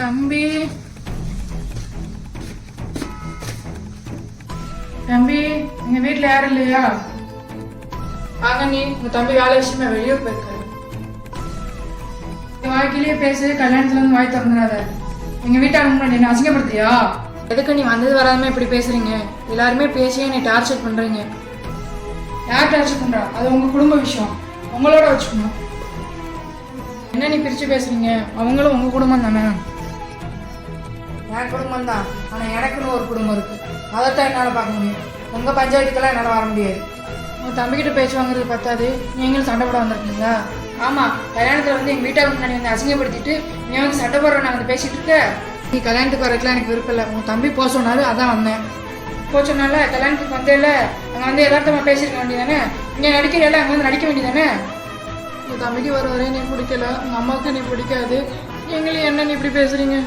தம்பி தம்பி எங்க வீட்டுல யாரும் இல்லையா? வாங்க, நீ உங்க தம்பி வேலை விஷயமா வெளியே போயிருக்காரு. வாழ்க்கையிலேயே பேசு, கல்யாணத்துல இருந்து வாய் திறந்துடாத. எங்க வீட்டாளுங்க முன்னாடி என்ன அசிங்கப்படுத்தியா? எதுக்கு நீ வந்தது வராதமே இப்படி பேசுறீங்க? எல்லாருமே பேசி என்னை டார்ச்சர் பண்றீங்க. யார் டார்ச்சர் பண்றா? அது உங்க குடும்ப விஷயம், உங்களோட வச்சுக்கணும். என்ன நீ பிரிச்சு பேசுறீங்க? அவங்களும் உங்க குடும்பம் தானே. என் குடும்பம் தான், ஆனா எனக்குன்னு ஒரு குடும்பம் இருக்கு. அதைத்தான் என்னால பார்க்க முடியும். உங்க பஞ்சாயத்துக்கெல்லாம் என்னால வர முடியாது. உங்க தம்பிக்கிட்ட பேச்சு வாங்குறது பத்தாது, நீங்களும் சண்டை போட வந்திருக்கீங்களா? ஆமா, கல்யாணத்துல வந்து எங்க வீட்டாளுக்கு முன்னாடி வந்து அசிங்கப்படுத்திட்டு நீ வந்து சண்டை போடுற நான் வந்து பேசிட்டு இருக்க. நீ கல்யாணத்துக்கு வரதுக்குலாம் எனக்கு விருப்பம் இல்லை. உங்க தம்பி போக சொன்னாரு, அதான் வந்தேன். போக சொன்னால கல்யாணத்துக்கு வந்தேல, அங்க வந்து யதார்த்தமா பேசிருக்க வேண்டியதானே? இங்க நடிக்கிறேல, அங்க வந்து நடிக்க வேண்டியதானே? உங்க தம்பிக்கு வர வரையும் நீ பிடிக்கல, உங்க அம்மாவுக்கு நீ பிடிக்காது, எங்களையும் என்ன நீ இப்படி பேசுறீங்க?